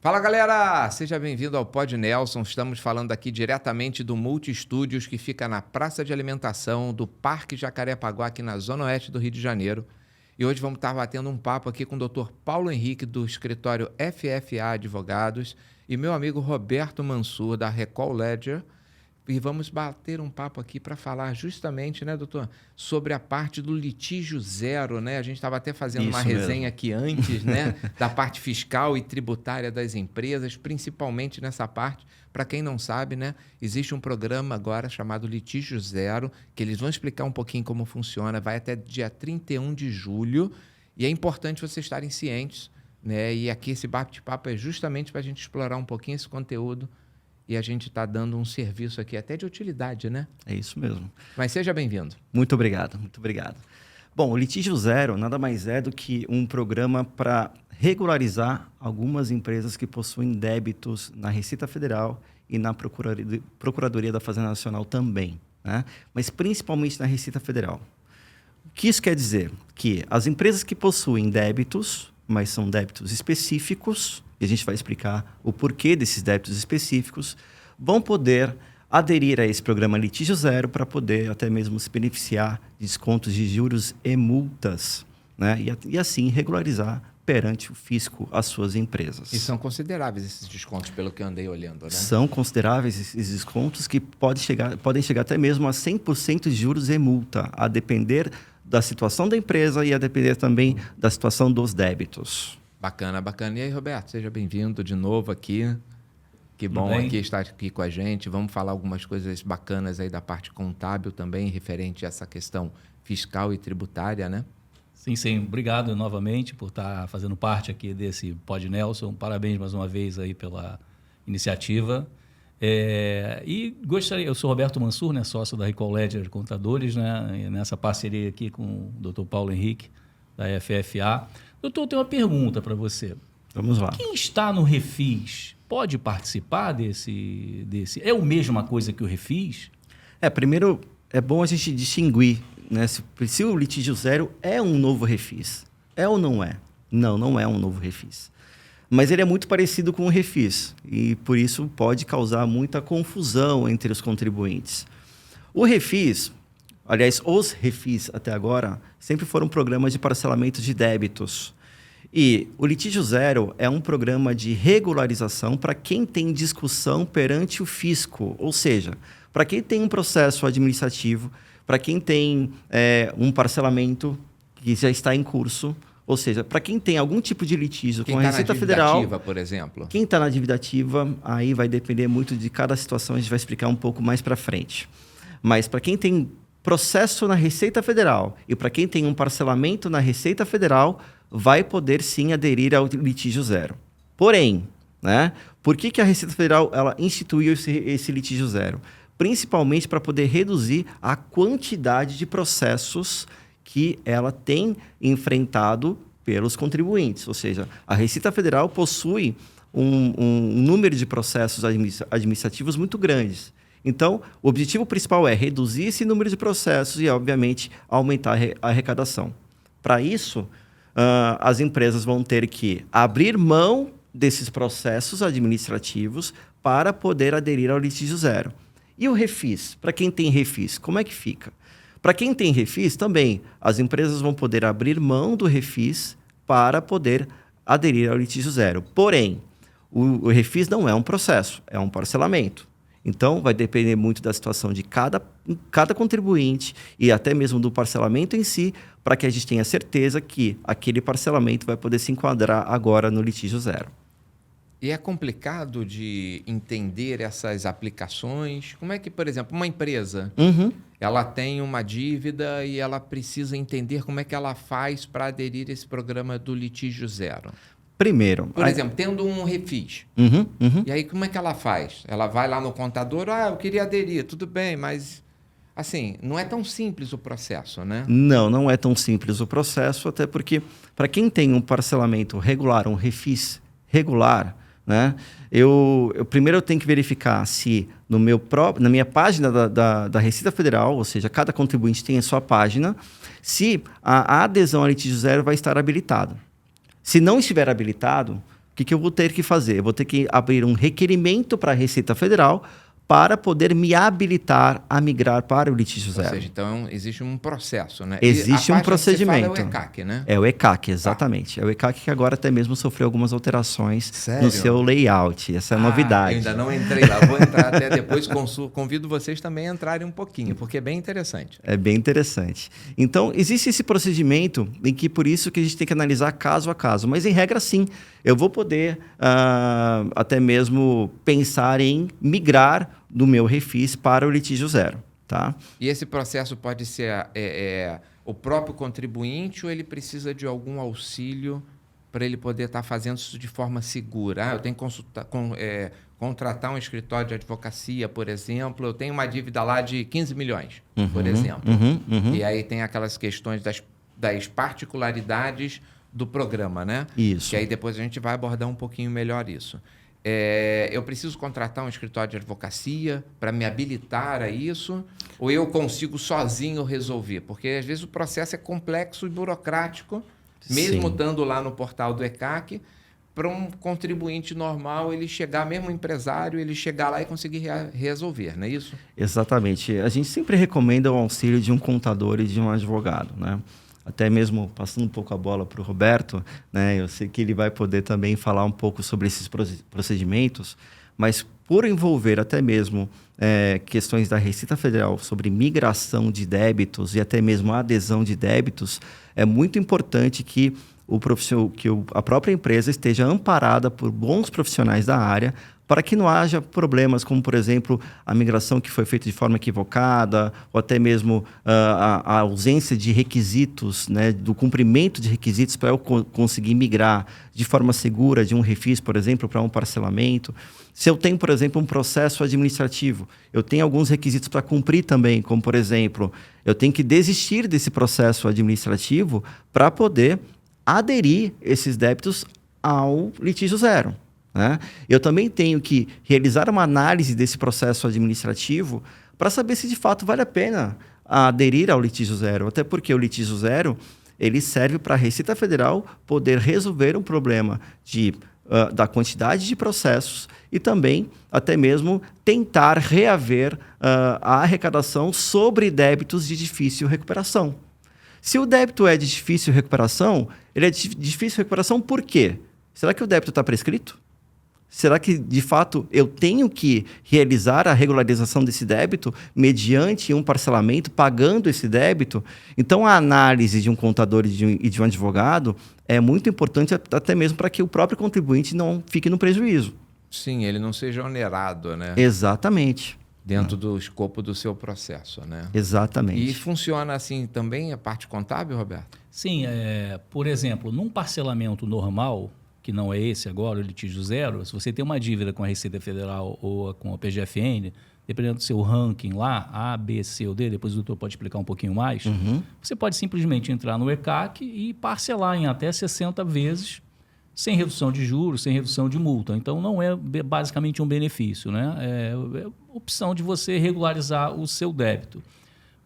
Fala galera, seja bem-vindo ao Pod Nelson. Estamos falando aqui diretamente do Multi Studios, que fica na Praça de Alimentação do Parque Jacarepaguá, aqui na Zona Oeste do Rio de Janeiro. E hoje vamos estar batendo um papo aqui com o Dr. Paulo Henrique, do escritório FFA Advogados, e meu amigo Roberto Mansur, da Recall Ledger. E vamos bater um papo aqui para falar justamente, né, doutor, sobre a parte do litígio zero, né? A gente estava até fazendo uma resenha aqui antes, né, da parte fiscal e tributária das empresas, principalmente nessa parte. Para quem não sabe, né, existe um programa agora chamado Litígio Zero, que eles vão explicar um pouquinho como funciona, vai até dia 31 de julho, e é importante vocês estarem cientes, né? E aqui esse bate-papo é justamente para a gente explorar um pouquinho esse conteúdo. E a gente está dando um serviço aqui até de utilidade, né? É isso mesmo. Mas seja bem-vindo. Muito obrigado, muito obrigado. Bom, o Litígio Zero nada mais é do que um programa para regularizar algumas empresas que possuem débitos na Receita Federal e na Procuradoria da Fazenda Nacional também, né? Mas principalmente na Receita Federal. O que isso quer dizer? Que as empresas que possuem débitos, mas são débitos específicos, e a gente vai explicar o porquê desses débitos específicos, vão poder aderir a esse programa Litígio Zero para poder até mesmo se beneficiar de descontos de juros e multas, né? E assim regularizar perante o fisco as suas empresas. E são consideráveis esses descontos, pelo que eu andei olhando, né? São consideráveis esses descontos que podem chegar até mesmo a 100% de juros e multa, a depender da situação da empresa e a depender também da situação dos débitos. Bacana, bacana. E aí, Roberto, seja bem-vindo de novo aqui. Que bom aqui estar aqui com a gente. Vamos falar algumas coisas bacanas aí da parte contábil também, referente a essa questão fiscal e tributária, né? Sim, sim. Obrigado novamente por estar fazendo parte aqui desse Pod Nelson. Parabéns mais uma vez aí pela iniciativa. E gostaria, eu sou Roberto Mansur, né, sócio da Recall Ledger Contadores, né, nessa parceria aqui com o Dr. Paulo Henrique, da FFA. Doutor, eu tenho uma pergunta para você. Vamos lá. Quem está no Refis pode participar desse? É a mesma coisa que o Refis? Primeiro é bom a gente distinguir, né, se o Litígio Zero é um novo Refis. É ou não é? Não, não é um novo Refis. Mas ele é muito parecido com o Refis e, por isso, pode causar muita confusão entre os contribuintes. O Refis, aliás, os Refis até agora, sempre foram programas de parcelamento de débitos. E o Litígio Zero é um programa de regularização para quem tem discussão perante o fisco, ou seja, para quem tem um processo administrativo, para quem tem um parcelamento que já está em curso, ou seja, para quem tem algum tipo de litígio com a Receita Federal... Quem está na dívida ativa, por exemplo? Quem está na dívida ativa, aí vai depender muito de cada situação, a gente vai explicar um pouco mais para frente. Mas para quem tem processo na Receita Federal e para quem tem um parcelamento na Receita Federal, vai poder sim aderir ao Litígio Zero. Porém, né, por que a Receita Federal ela instituiu esse Litígio Zero? Principalmente para poder reduzir a quantidade de processos que ela tem enfrentado pelos contribuintes. Ou seja, a Receita Federal possui um número de processos administrativos muito grandes. Então, o objetivo principal é reduzir esse número de processos e, obviamente, aumentar a arrecadação. Para isso, as empresas vão ter que abrir mão desses processos administrativos para poder aderir ao Litígio Zero. E o Refis? Para quem tem Refis, como é que fica? Para quem tem Refis, também, as empresas vão poder abrir mão do Refis para poder aderir ao Litígio Zero. Porém, o Refis não é um processo, é um parcelamento. Então, vai depender muito da situação de cada contribuinte e até mesmo do parcelamento em si, para que a gente tenha certeza que aquele parcelamento vai poder se enquadrar agora no Litígio Zero. E é complicado de entender essas aplicações? Como é que, por exemplo, uma empresa, ela tem uma dívida e ela precisa entender como é que ela faz para aderir a esse programa do Litígio Zero? Primeiro... Por exemplo, tendo um Refis. E aí, como é que ela faz? Ela vai lá no contador, eu queria aderir, tudo bem, mas... Assim, não é tão simples o processo, né? Não é tão simples o processo, até porque, para quem tem um parcelamento regular, um Refis regular, né? Primeiro eu tenho que verificar se na minha página da Receita Federal, ou seja, cada contribuinte tem a sua página, se a adesão ao Litígio Zero vai estar habilitada. Se não estiver habilitado, o que eu vou ter que fazer? Eu vou ter que abrir um requerimento para a Receita Federal para poder me habilitar a migrar para o litígio zero. Ou seja, então existe um processo, né? Existe um procedimento. Que você fala é o ECAC, né? É o ECAC, exatamente. É o ECAC que agora até mesmo sofreu algumas alterações Sério? no seu layout. Essa é a novidade. Eu ainda não entrei lá, vou entrar até depois. Convido vocês também a entrarem um pouquinho, porque é bem interessante. É bem interessante. Então, existe esse procedimento em que por isso que a gente tem que analisar caso a caso. Mas, em regra, sim, eu vou poder até mesmo pensar em migrar do meu refis para o litígio zero. Tá? E esse processo pode ser o próprio contribuinte ou ele precisa de algum auxílio para ele poder estar fazendo isso de forma segura? Eu tenho que contratar um escritório de advocacia, por exemplo. Eu tenho uma dívida lá de 15 milhões, por exemplo. E aí tem aquelas questões das particularidades do programa, né? Isso. Que aí depois a gente vai abordar um pouquinho melhor isso. Eu preciso contratar um escritório de advocacia para me habilitar a isso? Ou eu consigo sozinho resolver? Porque às vezes o processo é complexo e burocrático, mesmo estando lá no portal do ECAC, para um contribuinte normal ele chegar, mesmo um empresário, ele chegar lá e conseguir resolver, não é isso? Exatamente. A gente sempre recomenda o auxílio de um contador e de um advogado, né? Até mesmo passando um pouco a bola para o Roberto, né? Eu sei que ele vai poder também falar um pouco sobre esses procedimentos, mas por envolver até mesmo questões da Receita Federal sobre migração de débitos e até mesmo adesão de débitos, é muito importante que a própria empresa esteja amparada por bons profissionais da área para que não haja problemas como, por exemplo, a migração que foi feita de forma equivocada ou até mesmo a ausência de requisitos, né, do cumprimento de requisitos para eu conseguir migrar de forma segura de um refis, por exemplo, para um parcelamento. Se eu tenho, por exemplo, um processo administrativo, eu tenho alguns requisitos para cumprir também, como, por exemplo, eu tenho que desistir desse processo administrativo para poder aderir esses débitos ao litígio zero. Né? Eu também tenho que realizar uma análise desse processo administrativo para saber se de fato vale a pena aderir ao litígio zero, até porque o litígio zero ele serve para a Receita Federal poder resolver um problema da quantidade de processos e também até mesmo tentar reaver a arrecadação sobre débitos de difícil recuperação. Se o débito é de difícil recuperação, ele é de difícil recuperação por quê? Será que o débito está prescrito? Será que, de fato, eu tenho que realizar a regularização desse débito mediante um parcelamento, pagando esse débito? Então, a análise de um contador e de um advogado é muito importante até mesmo para que o próprio contribuinte não fique no prejuízo. Sim, ele não seja onerado, né? Exatamente. Dentro do escopo do seu processo, né? Exatamente. E funciona assim também a parte contábil, Roberto? Sim, por exemplo, num parcelamento normal, que não é esse agora, o litígio zero, se você tem uma dívida com a Receita Federal ou com a PGFN, dependendo do seu ranking lá, A, B, C ou D, depois o doutor pode explicar um pouquinho mais, você pode simplesmente entrar no ECAC e parcelar em até 60 vezes, sem redução de juros, sem redução de multa. Então, não é basicamente um benefício, né? É opção de você regularizar o seu débito.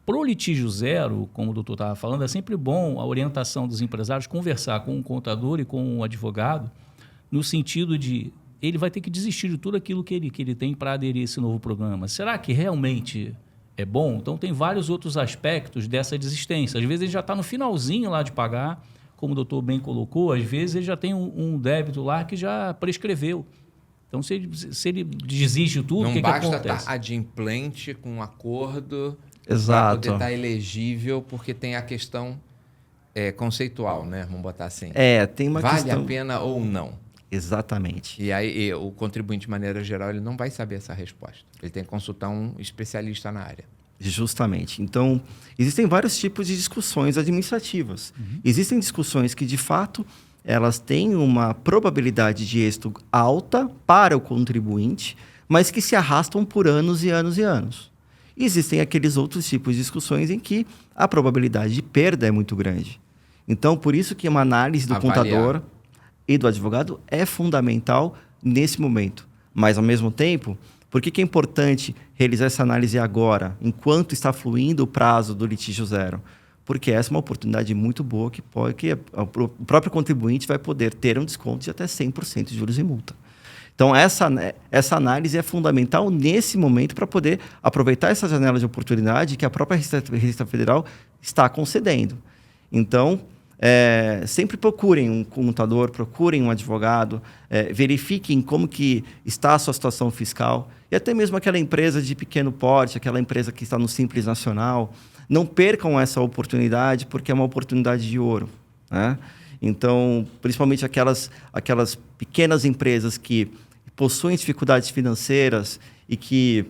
Para o litígio zero, como o doutor estava falando, é sempre bom a orientação dos empresários conversar com o contador e com o advogado, no sentido de ele vai ter que desistir de tudo aquilo que ele tem para aderir a esse novo programa. Será que realmente é bom? Então, tem vários outros aspectos dessa desistência. Às vezes, ele já está no finalzinho lá de pagar, como o doutor bem colocou, às vezes ele já tem um débito lá que já prescreveu. Então, se ele desiste de tudo, o que acontece? Não basta estar adimplente com um acordo... Exato. Para poder estar elegível, porque tem a questão conceitual, né? Vamos botar assim. Tem uma questão... Vale a pena ou não? Exatamente. E aí o contribuinte, de maneira geral, ele não vai saber essa resposta. Ele tem que consultar um especialista na área. Justamente. Então, existem vários tipos de discussões administrativas. Existem discussões que, de fato, elas têm uma probabilidade de êxito alta para o contribuinte, mas que se arrastam por anos e anos e anos. Existem aqueles outros tipos de discussões em que a probabilidade de perda é muito grande. Então, por isso que uma análise do contador e do advogado é fundamental nesse momento. Mas, ao mesmo tempo, por que é importante realizar essa análise agora, enquanto está fluindo o prazo do litígio zero? porque essa é uma oportunidade muito boa que o próprio contribuinte vai poder ter um desconto de até 100% de juros e multa. Então, essa análise é fundamental nesse momento para poder aproveitar essa janela de oportunidade que a própria Receita Federal está concedendo. Então, sempre procurem um contador, procurem um advogado, verifiquem como que está a sua situação fiscal e até mesmo aquela empresa de pequeno porte, aquela empresa que está no Simples Nacional, não percam essa oportunidade porque é uma oportunidade de ouro, né? Então, principalmente aquelas pequenas empresas que possuem dificuldades financeiras e que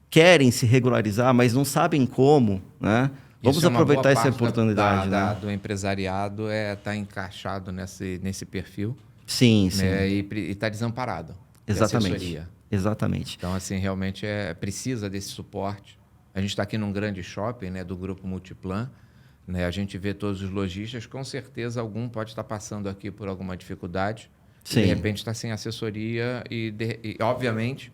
querem se regularizar, mas não sabem como, né? Vamos aproveitar essa oportunidade. Do empresariado está encaixado nesse perfil. Sim, né? sim. E está desamparado. Exatamente. Exatamente. Então, assim, realmente precisa desse suporte. A gente está aqui num grande shopping, né, do Grupo Multiplan. Né? A gente vê todos os lojistas. Com certeza, algum pode estar passando aqui por alguma dificuldade. Sim. De repente está sem assessoria e obviamente...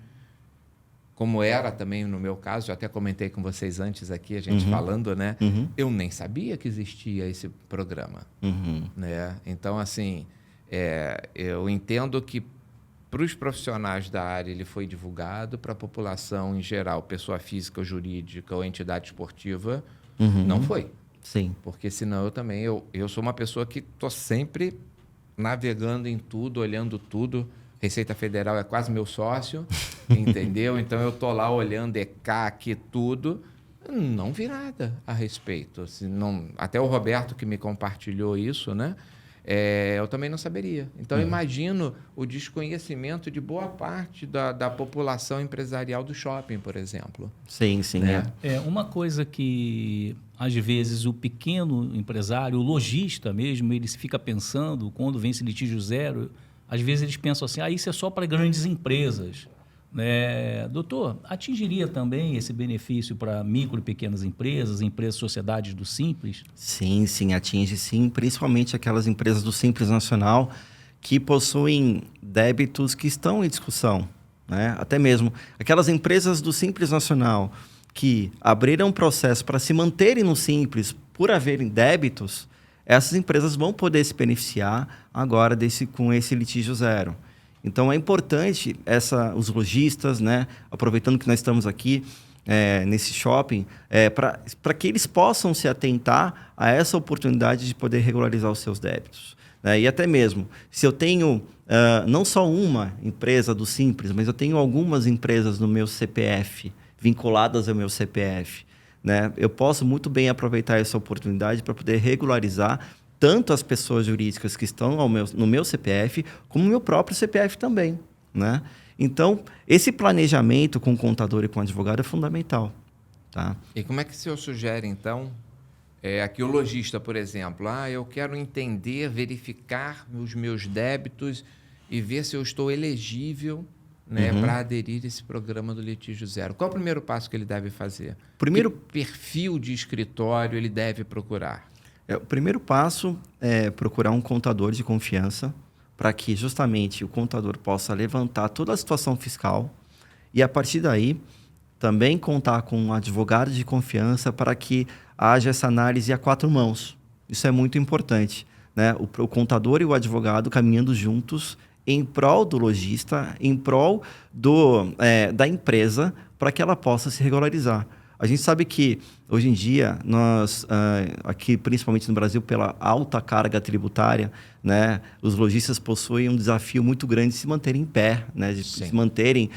Como era também no meu caso, eu até comentei com vocês antes aqui, a gente falando, né? Eu nem sabia que existia esse programa. Né? Então, assim, eu entendo que para os profissionais da área ele foi divulgado, para a população em geral, pessoa física ou jurídica ou entidade esportiva, não foi. Sim. Porque senão eu sou uma pessoa que estou sempre navegando em tudo, olhando tudo. Receita Federal é quase meu sócio, entendeu? Então, eu estou lá olhando ECAC, tudo, não vi nada a respeito. Até o Roberto que me compartilhou isso, né? Eu também não saberia. Então, eu imagino o desconhecimento de boa parte da população empresarial do shopping, por exemplo. Sim, sim. Né? Uma coisa que, às vezes, o pequeno empresário, o lojista mesmo, ele fica pensando, quando vem esse litígio zero... Às vezes eles pensam assim, isso é só para grandes empresas. Né? Doutor, atingiria também esse benefício para micro e pequenas empresas, sociedades do Simples? Sim, sim, atinge sim, principalmente aquelas empresas do Simples Nacional que possuem débitos que estão em discussão. Né? Até mesmo aquelas empresas do Simples Nacional que abriram um processo para se manterem no Simples por haverem débitos, essas empresas vão poder se beneficiar agora com esse litígio zero. Então, é importante os lojistas, né, aproveitando que nós estamos aqui nesse shopping, para que eles possam se atentar a essa oportunidade de poder regularizar os seus débitos. Né? E até mesmo, se eu tenho não só uma empresa do Simples, mas eu tenho algumas empresas no meu CPF, vinculadas ao meu CPF, né? Eu posso muito bem aproveitar essa oportunidade para poder regularizar tanto as pessoas jurídicas que estão no meu CPF, como o meu próprio CPF também. Né? Então, esse planejamento com o contador e com o advogado é fundamental. Tá? E como é que o senhor sugere, então, aqui o lojista, por exemplo, eu quero entender, verificar os meus débitos e ver se eu estou elegível, né, para aderir a esse programa do litígio zero. Qual é o primeiro passo que ele deve fazer? Que perfil de escritório ele deve procurar? O primeiro passo é procurar um contador de confiança para que justamente o contador possa levantar toda a situação fiscal e, a partir daí, também contar com um advogado de confiança para que haja essa análise a 4 mãos. Isso é muito importante. Né? O contador e o advogado caminhando juntos em prol do lojista, em prol da empresa, para que ela possa se regularizar. A gente sabe que, hoje em dia, nós, aqui principalmente no Brasil, pela alta carga tributária, né, os lojistas possuem um desafio muito grande de se manterem em pé, né, de se manterem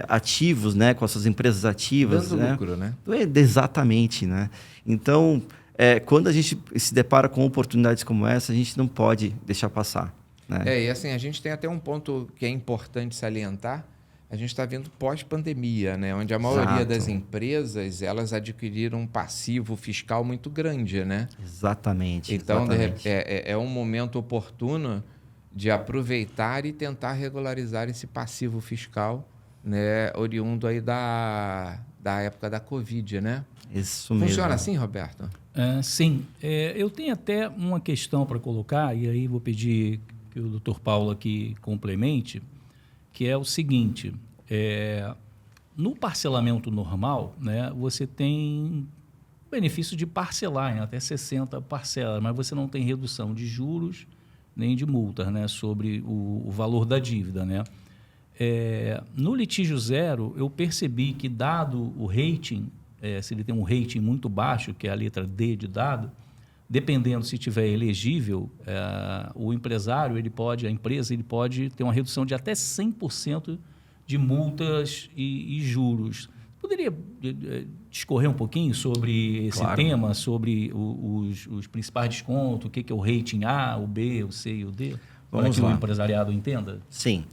ativos, né, com as suas empresas ativas. Dando lucro, né? Exatamente. Né? Então, quando a gente se depara com oportunidades como essa, a gente não pode deixar passar. Né? E assim, a gente tem até um ponto que é importante salientar. A gente está vendo pós-pandemia, né? Onde a maioria das empresas elas adquiriram um passivo fiscal muito grande, né? Exatamente. Então, exatamente. É um momento oportuno de aproveitar e tentar regularizar esse passivo fiscal, né? Oriundo aí da época da Covid, né? Isso mesmo. Funciona assim, Roberto? Sim. Eu tenho até uma questão para colocar, e aí vou pedir que o Dr. Paulo aqui complemente, que é o seguinte, no parcelamento normal, né, você tem benefício de parcelar em até 60 parcelas, mas você não tem redução de juros nem de multas, né, sobre o valor da dívida, né? No litígio zero, eu percebi que, dado o rating, se ele tem um rating muito baixo, que é a letra D de dado, dependendo se tiver elegível, o empresário, a empresa pode ter uma redução de até 100% de multas e juros. Poderia discorrer um pouquinho sobre esse tema, sobre os principais descontos, o que é o rating A, o B, o C e o D? Para que o empresariado entenda? Sim.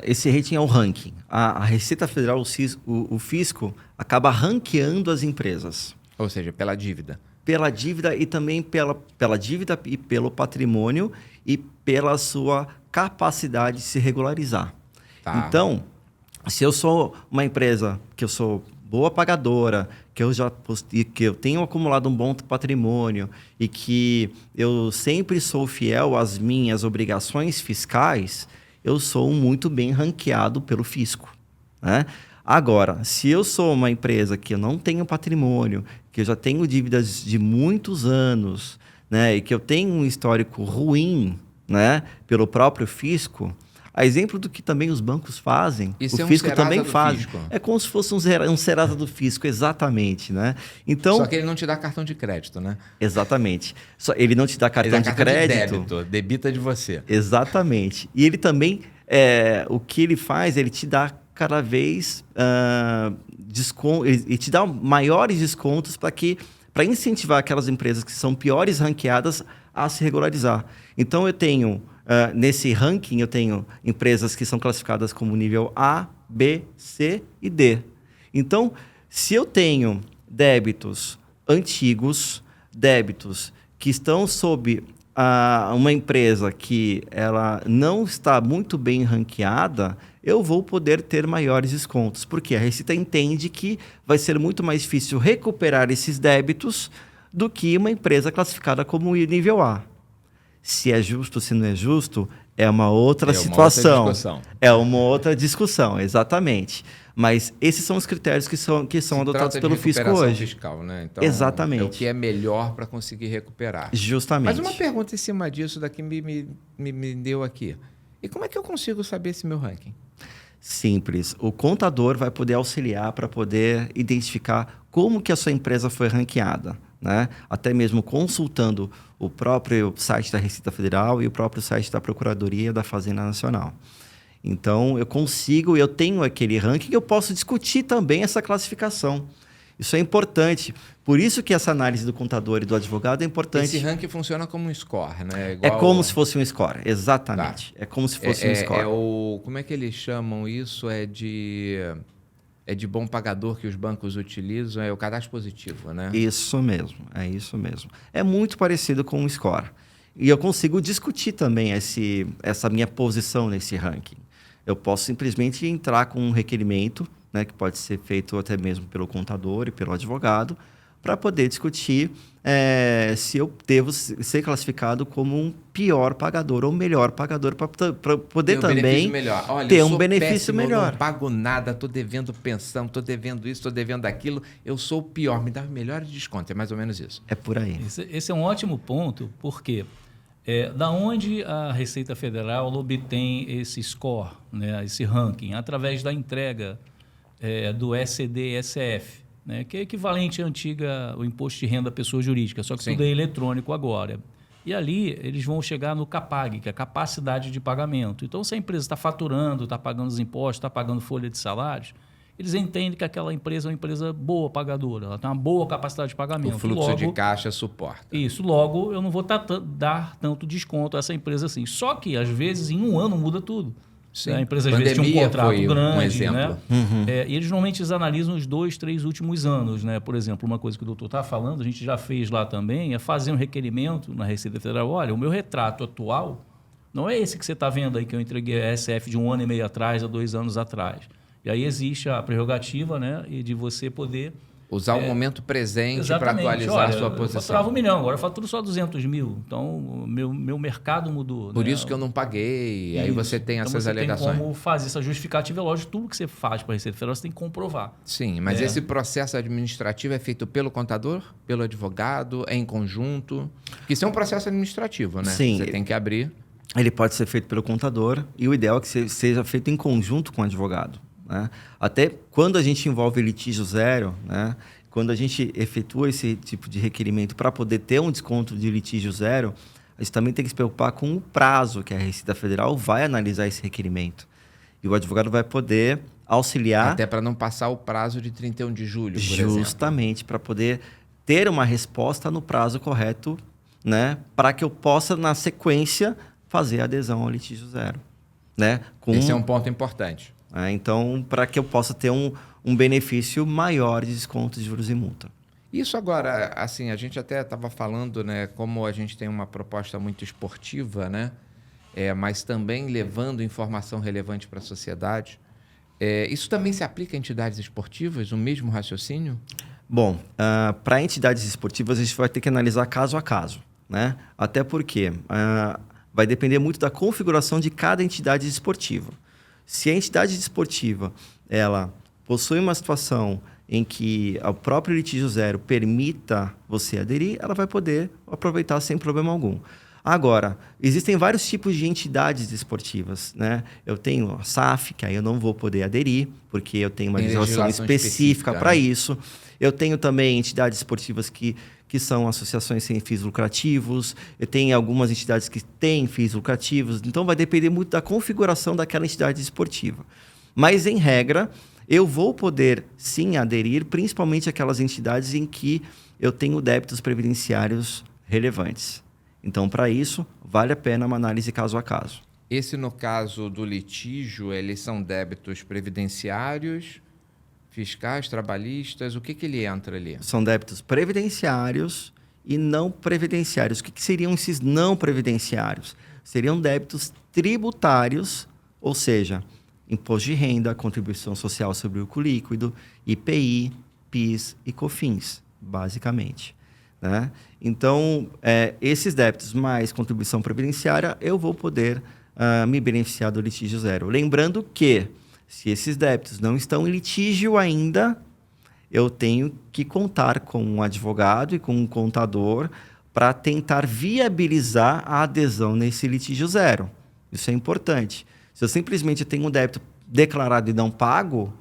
Esse rating é o ranking. A Receita Federal, o fisco, acaba ranqueando as empresas. Ou seja, pela dívida. Pela dívida e também pela dívida e pelo patrimônio e pela sua capacidade de se regularizar. Tá. Então, se eu sou uma empresa que eu sou boa pagadora, que eu tenho acumulado um bom patrimônio e que eu sempre sou fiel às minhas obrigações fiscais, eu sou muito bem ranqueado pelo fisco, né? Agora, se eu sou uma empresa que eu não tenho patrimônio, que eu já tenho dívidas de muitos anos, né, e que eu tenho um histórico ruim, né, pelo próprio fisco, a exemplo do que também os bancos fazem, isso o fisco também faz. Fisco. É como se fosse um Serasa do fisco, exatamente, né? Então, só que ele não te dá cartão de crédito, né? Exatamente. Ele não te dá cartão de crédito. De débito, debita de você. Exatamente. E ele também, o que ele faz, ele te dá cada vez desconto, ele te dá maiores descontos para incentivar aquelas empresas que são piores ranqueadas a se regularizar. Então, eu tenho, nesse ranking, eu tenho empresas que são classificadas como nível A, B, C e D. Então, se eu tenho débitos antigos, débitos que estão sob uma empresa que ela não está muito bem ranqueada, eu vou poder ter maiores descontos, porque a Receita entende que vai ser muito mais difícil recuperar esses débitos do que uma empresa classificada como nível A. Se é justo ou se não é justo, é uma outra situação. É uma outra discussão, exatamente. Mas esses são os critérios que são adotados pelo fisco hoje. Fiscal, né? Então, exatamente. É o que é melhor para conseguir recuperar. Justamente. Mas uma pergunta em cima disso daqui me deu aqui. E como é que eu consigo saber esse meu ranking? Simples. O contador vai poder auxiliar para poder identificar como que a sua empresa foi ranqueada, né? Até mesmo consultando o próprio site da Receita Federal e o próprio site da Procuradoria da Fazenda Nacional. Então, eu tenho aquele ranking e eu posso discutir também essa classificação. Isso é importante. Por isso que essa análise do contador e do advogado é importante. Esse ranking funciona como um score, né? É como se fosse um score, exatamente. Tá. É como se fosse um score. Como é que eles chamam isso? É de bom pagador que os bancos utilizam, é o cadastro positivo, né? Isso mesmo, é isso mesmo. É muito parecido com um score. E eu consigo discutir também essa minha posição nesse ranking. Eu posso simplesmente entrar com um requerimento, né, que pode ser feito até mesmo pelo contador e pelo advogado, para poder discutir se eu devo ser classificado como um pior pagador ou melhor pagador, para poder também ter um benefício melhor. Eu não pago nada, estou devendo pensão, estou devendo isso, estou devendo aquilo, eu sou o pior, me dá os melhores descontos, é mais ou menos isso. É por aí. Esse é um ótimo ponto, porque da onde a Receita Federal obtém esse score, né, esse ranking? Através da entrega do SCD-SF, né, que é equivalente à antiga, o Imposto de Renda à Pessoa Jurídica, só que Sim. Tudo é eletrônico agora. E ali eles vão chegar no CAPAG, que é a capacidade de pagamento. Então, se a empresa está faturando, está pagando os impostos, está pagando folha de salários, eles entendem que aquela empresa é uma empresa boa pagadora, ela tem uma boa capacidade de pagamento. O fluxo de caixa suporta. Isso, logo eu não vou dar tanto desconto a essa empresa assim. Só que, às vezes, em um ano muda tudo. Sim. A empresa, às vezes, tinha um contrato grande. Um exemplo. Né? Uhum. E eles normalmente analisam os 2, 3 últimos anos. Né? Por exemplo, uma coisa que o doutor está falando, a gente já fez lá também, é fazer um requerimento na Receita Federal. Olha, o meu retrato atual não é esse que você está vendo aí, que eu entreguei a SF de 1 ano e meio atrás, a 2 anos atrás. E aí existe a prerrogativa, né, de você poder Usar o momento presente para Exatamente. atualizar Olha, a sua eu posição. faturava 1 milhão, agora eu faturo só 200 mil. Então, o meu mercado mudou. Por né? isso que eu não paguei. Aí Isso. você tem Então, essas você alegações. tem como fazer essa justificativa. Lógico, tudo que você faz para a Receita Federal, você tem que comprovar. Sim, mas esse processo administrativo é feito pelo contador, pelo advogado, é em conjunto? Porque isso é um processo administrativo, né? Sim. Você tem que abrir. Ele pode ser feito pelo contador e o ideal é que seja feito em conjunto com o advogado. Né? Até quando a gente envolve litígio zero, né? Quando a gente efetua esse tipo de requerimento para poder ter um desconto de litígio zero, a gente também tem que se preocupar com o prazo que a Receita Federal vai analisar esse requerimento. E o advogado vai poder auxiliar... Até para não passar o prazo de 31 de julho, por exemplo. Justamente, para poder ter uma resposta no prazo correto, né? Para que eu possa, na sequência, fazer a adesão ao litígio zero. Né? Esse é um ponto importante. Então, para que eu possa ter um benefício maior de desconto de juros e multa. Isso agora, assim, a gente até estava falando, né, como a gente tem uma proposta muito esportiva, né, mas também levando informação relevante para a sociedade. Isso também se aplica a entidades esportivas, o mesmo raciocínio? Bom, para entidades esportivas, a gente vai ter que analisar caso a caso, né? Até porque vai depender muito da configuração de cada entidade esportiva. Se a entidade esportiva ela possui uma situação em que o próprio litígio zero permita você aderir, ela vai poder aproveitar sem problema algum. Agora, existem vários tipos de entidades esportivas, né? Eu tenho a SAF, que aí eu não vou poder aderir, porque eu tenho uma legislação específica para isso. Eu tenho também entidades esportivas que são associações sem fins lucrativos. Eu tenho algumas entidades que têm fins lucrativos. Então, vai depender muito da configuração daquela entidade esportiva. Mas, em regra, eu vou poder, sim, aderir, principalmente aquelas entidades em que eu tenho débitos previdenciários relevantes. Então, para isso, vale a pena uma análise caso a caso. Esse, no caso do litígio, eles são débitos previdenciários, fiscais, trabalhistas, o que ele entra ali? São débitos previdenciários e não previdenciários. O que seriam esses não previdenciários? Seriam débitos tributários, ou seja, imposto de renda, contribuição social sobre o lucro líquido, IPI, PIS e COFINS, basicamente. Né? Então, esses débitos mais contribuição previdenciária, eu vou poder me beneficiar do litígio zero. Lembrando que, se esses débitos não estão em litígio ainda, eu tenho que contar com um advogado e com um contador para tentar viabilizar a adesão nesse litígio zero. Isso é importante. Se eu simplesmente tenho um débito declarado e não pago,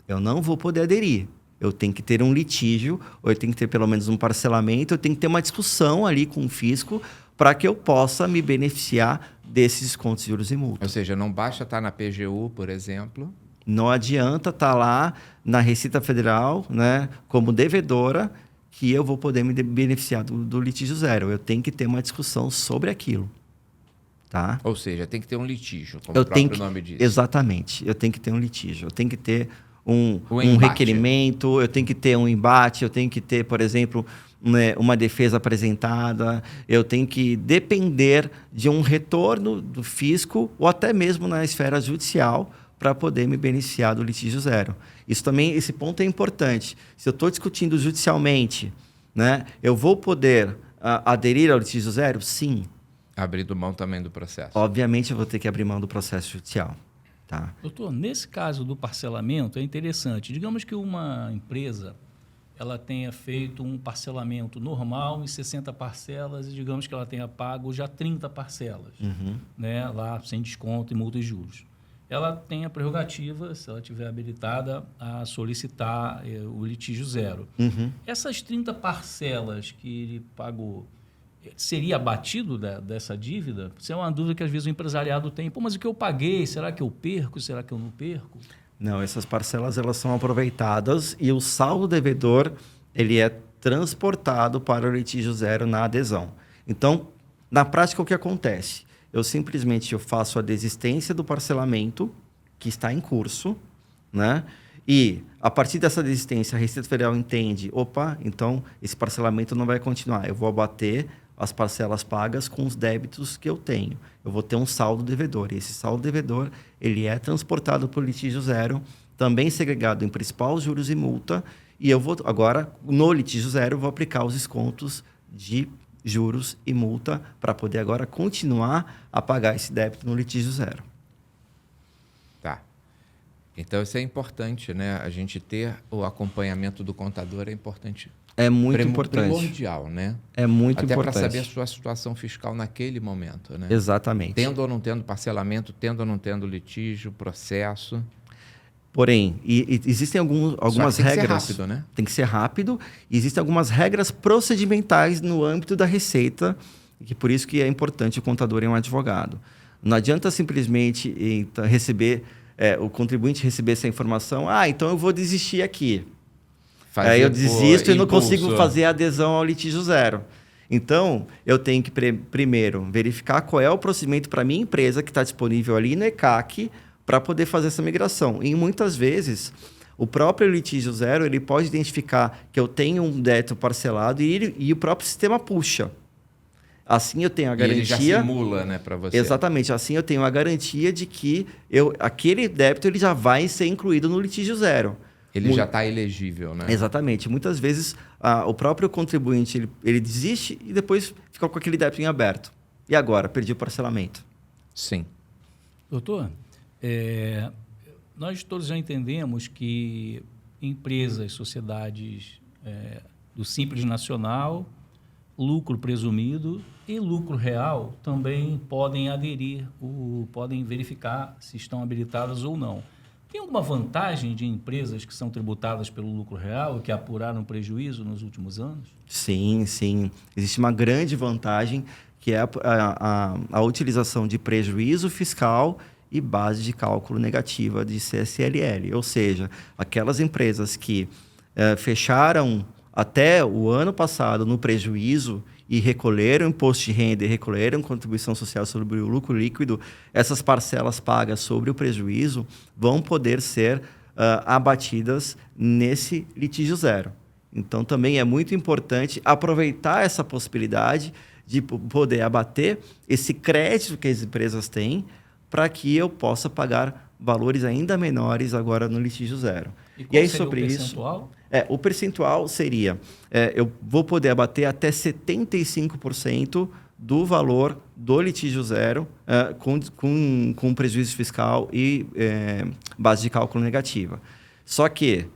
eu não vou poder aderir. Eu tenho que ter um litígio, ou eu tenho que ter pelo menos um parcelamento, eu tenho que ter uma discussão ali com o fisco para que eu possa me beneficiar desses descontos de juros e multas. Ou seja, não basta estar na PGU, por exemplo. Não adianta estar lá na Receita Federal, né, como devedora, que eu vou poder me beneficiar do litígio zero. Eu tenho que ter uma discussão sobre aquilo. Tá? Ou seja, tem que ter um litígio, como o próprio nome diz. Exatamente. Eu tenho que ter um litígio. Eu tenho que ter um requerimento, eu tenho que ter um embate, eu tenho que ter, por exemplo, uma defesa apresentada, eu tenho que depender de um retorno do fisco ou até mesmo na esfera judicial para poder me beneficiar do litígio zero. Isso também, esse ponto é importante. Se eu estou discutindo judicialmente, né, eu vou poder aderir ao litígio zero? Sim. Abrir mão também do processo. Obviamente, eu vou ter que abrir mão do processo judicial. Tá. Doutor, nesse caso do parcelamento, é interessante. Digamos que uma empresa ela tenha feito um parcelamento normal em 60 parcelas e digamos que ela tenha pago já 30 parcelas, né, lá sem desconto e multa e juros. Ela tem a prerrogativa, se ela estiver habilitada, a solicitar o litígio zero. Essas 30 parcelas que ele pagou, seria abatido dessa dívida? Isso é uma dúvida que às vezes o empresariado tem. Pô, mas o que eu paguei, será que eu perco? Será que eu não perco? Não, essas parcelas elas são aproveitadas e o saldo devedor ele é transportado para o litígio zero na adesão. Então, na prática, o que acontece? Eu simplesmente faço a desistência do parcelamento que está em curso, né? E, a partir dessa desistência, a Receita Federal entende, opa, então esse parcelamento não vai continuar. Eu vou abater as parcelas pagas com os débitos que eu tenho. Eu vou ter um saldo devedor. E esse saldo devedor ele é transportado para o litígio zero, também segregado em principal, juros e multa, e eu vou agora, no litígio zero, eu vou aplicar os descontos de juros e multa para poder agora continuar a pagar esse débito no litígio zero. Tá. Então, isso é importante, né? A gente ter o acompanhamento do contador é importante. É muito importante. Primordial, né? É muito Até importante. para saber a sua situação fiscal naquele momento, né? Exatamente. Tendo ou não tendo parcelamento, tendo ou não tendo litígio, processo. Porém, existem algumas Só que tem regras. que ser rápido, né? Tem que ser rápido. E existem algumas regras procedimentais no âmbito da Receita, que por isso que é importante o contador e um advogado. Não adianta simplesmente receber, o contribuinte receber essa informação. Então eu vou desistir aqui. Aí eu desisto e não consigo fazer a adesão ao litígio zero. Então, eu tenho que primeiro verificar qual é o procedimento para a minha empresa que está disponível ali no ECAC para poder fazer essa migração. E muitas vezes, o próprio litígio zero ele pode identificar que eu tenho um débito parcelado e o próprio sistema puxa. Assim eu tenho a garantia... E ele já simula, né, para você. Exatamente. Assim eu tenho a garantia de que aquele débito ele já vai ser incluído no litígio zero. Ele já está elegível, né? Exatamente. Muitas vezes, o próprio contribuinte ele desiste e depois fica com aquele débito em aberto. E agora? Perdi o parcelamento. Sim. Doutor, nós todos já entendemos que empresas, sociedades do Simples Nacional, lucro presumido e lucro real também podem aderir, podem verificar se estão habilitadas ou não. Tem alguma vantagem de empresas que são tributadas pelo lucro real e que apuraram prejuízo nos últimos anos? Sim, sim. Existe uma grande vantagem, que é a utilização de prejuízo fiscal e base de cálculo negativa de CSLL. Ou seja, aquelas empresas que fecharam até o ano passado no prejuízo e recolheram imposto de renda e recolheram contribuição social sobre o lucro líquido, essas parcelas pagas sobre o prejuízo vão poder ser abatidas nesse litígio zero. Então, também é muito importante aproveitar essa possibilidade de poder abater esse crédito que as empresas têm para que eu possa pagar valores ainda menores agora no litígio zero. E aí, sobre o percentual? O percentual seria, eu vou poder abater até 75% do valor do litígio zero com prejuízo fiscal e base de cálculo negativa. Só que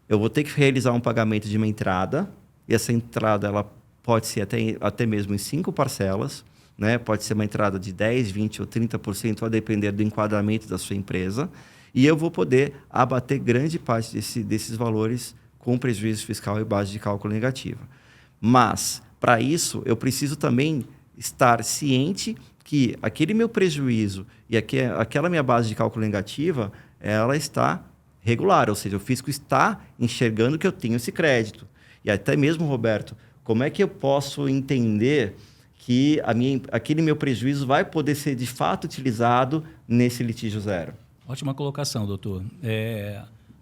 eu vou ter que realizar um pagamento de uma entrada, e essa entrada ela pode ser até mesmo em 5 parcelas, né? Pode ser uma entrada de 10%, 20% ou 30%, a depender do enquadramento da sua empresa, e eu vou poder abater grande parte desses valores com prejuízo fiscal e base de cálculo negativa. Mas, para isso, eu preciso também estar ciente que aquele meu prejuízo e aquela minha base de cálculo negativa, ela está regular, ou seja, o fisco está enxergando que eu tenho esse crédito. E até mesmo, Roberto, como é que eu posso entender que aquele meu prejuízo vai poder ser de fato utilizado nesse litígio zero? Ótima colocação, doutor.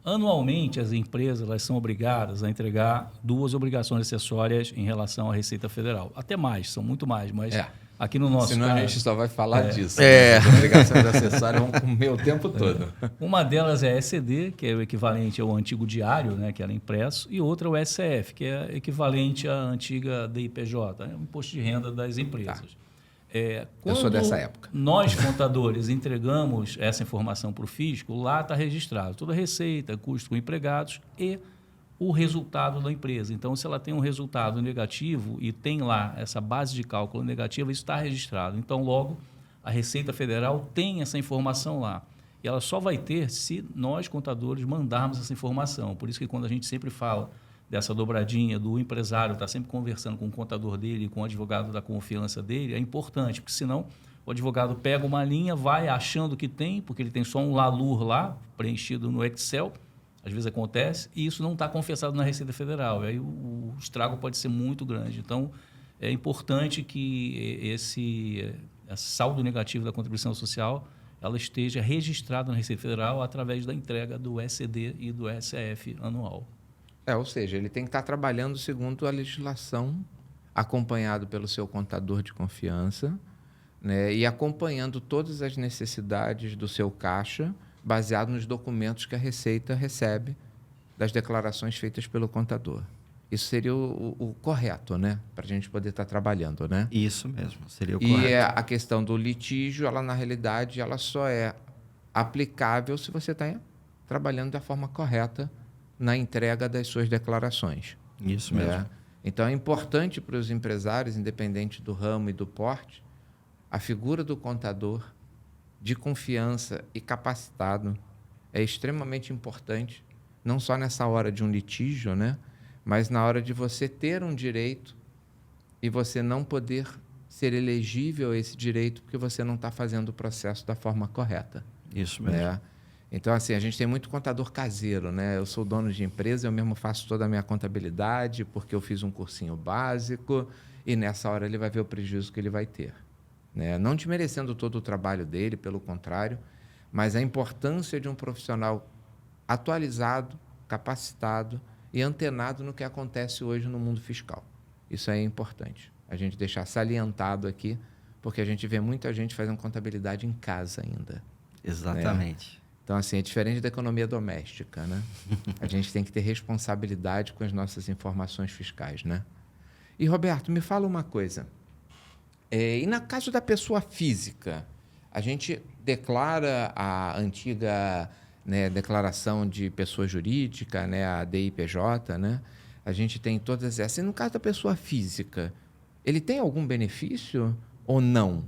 Anualmente, as empresas elas são obrigadas a entregar 2 obrigações acessórias em relação à Receita Federal. Até mais, são muito mais, mas aqui no nosso Senão caso... a gente só vai falar disso. Né? As obrigações acessórias vão comer o tempo todo. Uma delas é a ECD, que é o equivalente ao antigo diário, né, que era impresso, e outra é o SCF, que é equivalente à antiga DIPJ, né, o Imposto de Renda das Empresas. Tá. Eu sou dessa época. Nós, contadores, entregamos essa informação para o fisco, lá está registrado toda a receita, custo com empregados e o resultado da empresa. Então, se ela tem um resultado negativo e tem lá essa base de cálculo negativa, isso está registrado. Então, logo, a Receita Federal tem essa informação lá. E ela só vai ter se nós, contadores, mandarmos essa informação. Por isso que quando a gente sempre fala dessa dobradinha do empresário, está sempre conversando com o contador dele, com o advogado da confiança dele, é importante, porque senão o advogado pega uma linha, vai achando que tem, porque ele tem só um LALUR lá, preenchido no Excel, às vezes acontece, e isso não está confessado na Receita Federal, e aí o estrago pode ser muito grande. Então, é importante que esse saldo negativo da contribuição social ela esteja registrada na Receita Federal através da entrega do ECD e do SCF anual. Ou seja, ele tem que estar trabalhando segundo a legislação, acompanhado pelo seu contador de confiança, né, e acompanhando todas as necessidades do seu caixa, baseado nos documentos que a Receita recebe das declarações feitas pelo contador. Isso seria o correto, né? Para a gente poder estar trabalhando, né? Isso mesmo, seria o correto. E a questão do litígio, ela na realidade, ela só é aplicável se você está trabalhando da forma correta na entrega das suas declarações. Isso mesmo. Né? Então, é importante para os empresários, independente do ramo e do porte, a figura do contador de confiança e capacitado é extremamente importante, não só nessa hora de um litígio, né? Mas na hora de você ter um direito e você não poder ser elegível a esse direito porque você não está fazendo o processo da forma correta. Isso mesmo. Né? Então, assim, a gente tem muito contador caseiro, né? Eu sou dono de empresa, eu mesmo faço toda a minha contabilidade porque eu fiz um cursinho básico e nessa hora ele vai ver o prejuízo que ele vai ter. Né? Não desmerecendo todo o trabalho dele, pelo contrário, mas a importância de um profissional atualizado, capacitado e antenado no que acontece hoje no mundo fiscal. Isso é importante. A gente deixar salientado aqui, porque a gente vê muita gente fazendo contabilidade em casa ainda. Exatamente. Né? Então, assim, é diferente da economia doméstica, né? A gente tem que ter responsabilidade com as nossas informações fiscais, né? E, Roberto, me fala uma coisa. E no caso da pessoa física, a gente declara a antiga... né, declaração de pessoa jurídica, né, a DIPJ, né? A gente tem todas essas. E no caso da pessoa física, ele tem algum benefício ou não?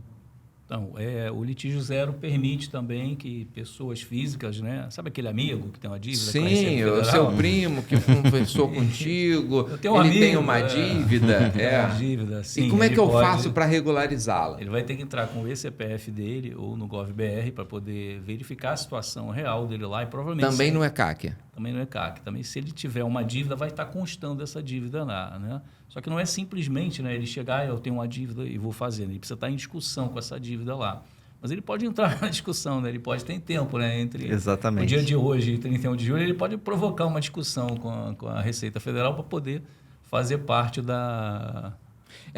Então, o litígio zero permite também que pessoas físicas, né? Sabe aquele amigo que tem uma dívida? Sim, o seu primo que conversou contigo, ele tem uma dívida. Uma dívida, sim. E como é que eu faço para regularizá-la? Ele vai ter que entrar com o ECPF dele ou no GovBR para poder verificar a situação real dele lá e provavelmente... Também não é CAC? Também não é CAC. Também, se ele tiver uma dívida, vai estar constando essa dívida lá, né? Só que não é simplesmente, né, ele chegar, eu tenho uma dívida e vou fazer. Né? Ele precisa estar em discussão com essa dívida lá. Mas ele pode entrar na discussão, né? Ele pode ter tempo, né? Entre Exatamente. o dia de hoje e 31 de julho, ele pode provocar uma discussão com a Receita Federal para poder fazer parte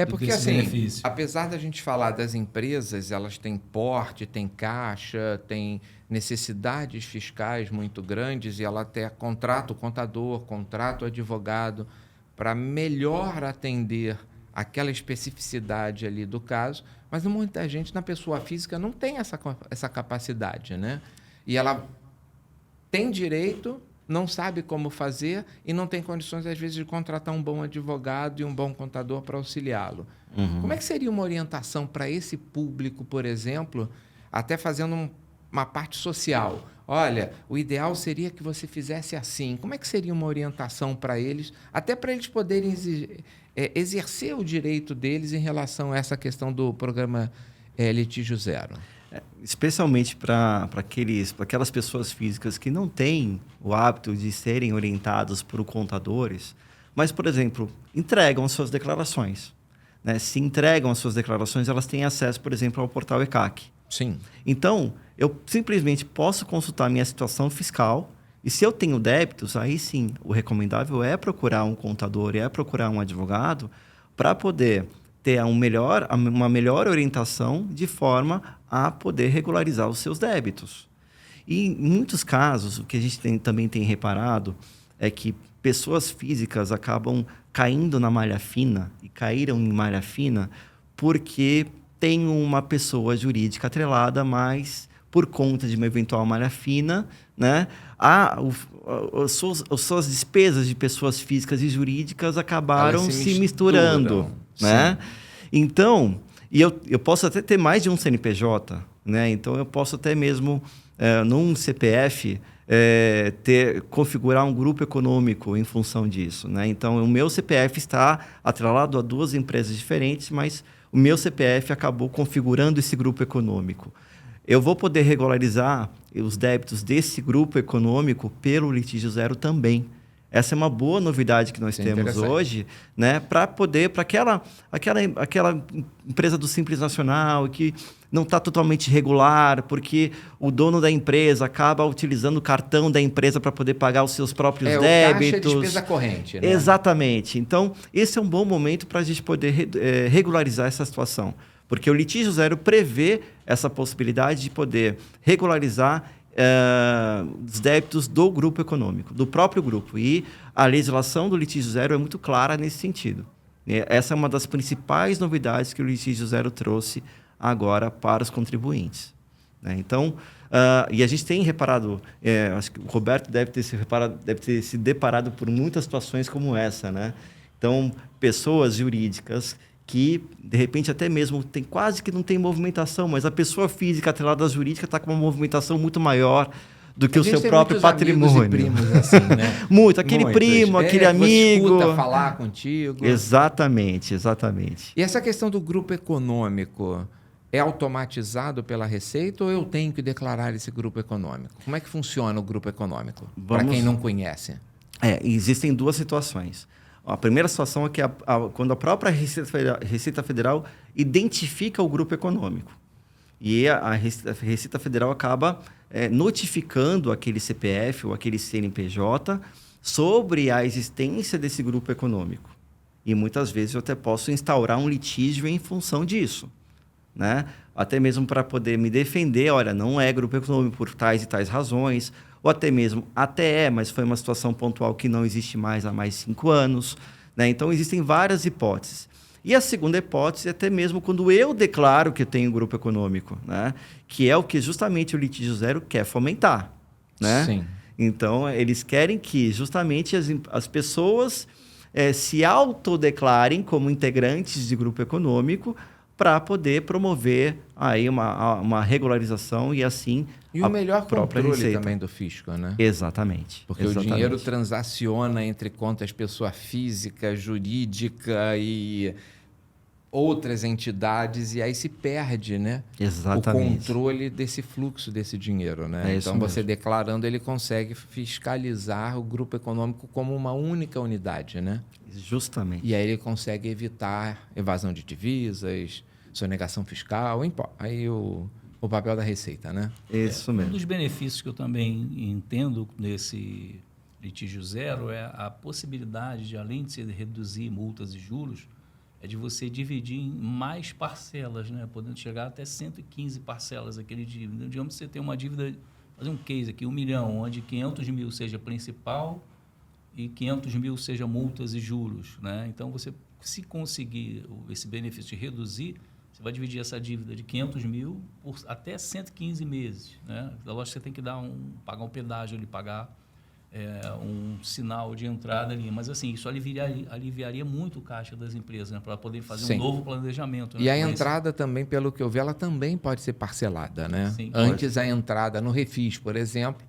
porque, assim, benefício. Apesar da gente falar das empresas, elas têm porte, têm caixa, têm necessidades fiscais muito grandes e ela até contrata o contador, contrata o advogado para melhor atender aquela especificidade ali do caso, mas muita gente na pessoa física não tem essa capacidade, né? E ela tem direito, não sabe como fazer e não tem condições, às vezes, de contratar um bom advogado e um bom contador para auxiliá-lo. Uhum. Como é que seria uma orientação para esse público, por exemplo, até fazendo uma parte social? Olha, o ideal seria que você fizesse assim. Como é que seria uma orientação para eles, até para eles poderem exercer o direito deles em relação a essa questão do programa Litígio Zero? Especialmente para aquelas pessoas físicas que não têm o hábito de serem orientados por contadores, mas, por exemplo, entregam as suas declarações. Né? Se entregam as suas declarações, elas têm acesso, por exemplo, ao portal ECAC. Sim. Então, eu simplesmente posso consultar minha situação fiscal e se eu tenho débitos, aí sim, o recomendável é procurar um contador, é procurar um advogado para poder ter uma melhor orientação de forma a poder regularizar os seus débitos. E, em muitos casos, o que a gente também tem reparado é que pessoas físicas acabam caindo na malha fina e caíram em malha fina porque tem uma pessoa jurídica atrelada, mas por conta de uma eventual malha fina, né, as suas despesas de pessoas físicas e jurídicas acabaram se misturando. Né? Então, eu posso até ter mais de um CNPJ, né? Então eu posso até mesmo, num CPF, configurar um grupo econômico em função disso. Né? Então, o meu CPF está atrelado a duas empresas diferentes, mas o meu CPF acabou configurando esse grupo econômico. Eu vou poder regularizar os débitos desse grupo econômico pelo litígio zero também. Essa é uma boa novidade que nós temos hoje, né? Para aquela empresa do Simples Nacional que não está totalmente regular, porque o dono da empresa acaba utilizando o cartão da empresa para poder pagar os seus próprios débitos. O caixa é despesa corrente, né? Exatamente. Então, esse é um bom momento para a gente poder regularizar essa situação. Porque o litígio zero prevê essa possibilidade de poder regularizar dos débitos do grupo econômico, do próprio grupo. E a legislação do litígio zero é muito clara nesse sentido. Essa é uma das principais novidades que o litígio zero trouxe agora para os contribuintes. Então, e a gente tem reparado, acho que o Roberto deve ter se deparado por muitas situações como essa, né? Então, pessoas jurídicas que, de repente, até mesmo quase que não tem movimentação, mas a pessoa física atrelada à jurídica está com uma movimentação muito maior do que o seu próprio patrimônio. Amigos e primos assim, né? Muito, aquele primo, aquele amigo. Você escuta falar contigo. Exatamente. E essa questão do grupo econômico é automatizado pela Receita ou eu tenho que declarar esse grupo econômico? Como é que funciona o grupo econômico? Para quem não conhece. Existem duas situações. A primeira situação é que quando a própria Receita Federal identifica o grupo econômico. E a Receita Federal acaba notificando aquele CPF ou aquele CNPJ sobre a existência desse grupo econômico. E muitas vezes eu até posso instaurar um litígio em função disso, né? Até mesmo para poder me defender, olha, não é grupo econômico por tais e tais razões, ou até mesmo, mas foi uma situação pontual que não existe mais há mais de 5 anos. Né? Então, existem várias hipóteses. E a segunda hipótese é até mesmo quando eu declaro que eu tenho grupo econômico, né? Que é o que justamente o litígio zero quer fomentar. Né? Sim. Então, eles querem que justamente as pessoas se autodeclarem como integrantes de grupo econômico para poder promover aí uma regularização e assim e o melhor própria controle receita também do fisco, né? Exatamente. Porque o dinheiro transaciona entre contas pessoa física, jurídica e outras entidades e aí se perde, né? Exatamente. O controle desse fluxo desse dinheiro, né? Então você declarando ele consegue fiscalizar o grupo econômico como uma única unidade, né? Justamente. E aí ele consegue evitar evasão de divisas, sonegação fiscal, aí o papel da Receita, né? Isso mesmo. Um dos benefícios que eu também entendo nesse litígio zero é a possibilidade de, além de se reduzir multas e juros, é de você dividir em mais parcelas, né? Podendo chegar até 115 parcelas aquele dívida. Digamos que você tem uma dívida, fazer um case aqui, 1 milhão, onde 500 mil seja principal e 500 mil seja multas e juros, né? Então, você, se conseguir esse benefício de reduzir, você vai dividir essa dívida de 500 mil por até 115 meses, né? Lógico que você tem que pagar um pedágio ali, pagar um sinal de entrada ali. Mas, assim, isso aliviaria muito o caixa das empresas, né? Para poder fazer Sim. um novo planejamento. E a entrada também, pelo que eu vi, ela também pode ser parcelada, né? Sim, Antes, a entrada no Refis, por exemplo,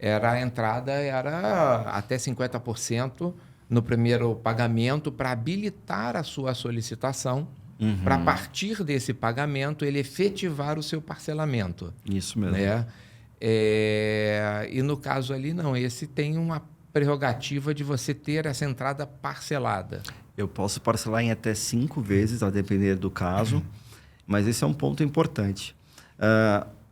a entrada era até 50% no primeiro pagamento para habilitar a sua solicitação, para, a partir desse pagamento, ele efetivar o seu parcelamento. Isso mesmo. Né? E no caso ali, não. Esse tem uma prerrogativa de você ter essa entrada parcelada. Eu posso parcelar em até 5 vezes, a depender do caso, mas esse é um ponto importante.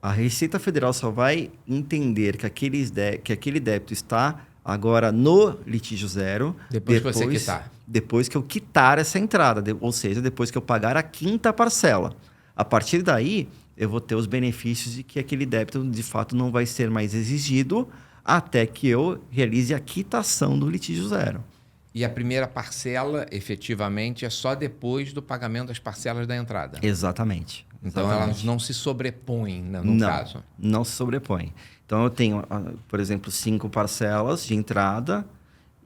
A Receita Federal só vai entender que aquele débito está agora no litígio zero depois que você quitar. Depois que eu quitar essa entrada, ou seja, depois que eu pagar a 5ª parcela. A partir daí, eu vou ter os benefícios de que aquele débito, de fato, não vai ser mais exigido até que eu realize a quitação do litígio zero. E a primeira parcela, efetivamente, é só depois do pagamento das parcelas da entrada. Exatamente. Então, elas não se sobrepõem, né, no caso. Não se sobrepõem. Então, eu tenho, por exemplo, 5 parcelas de entrada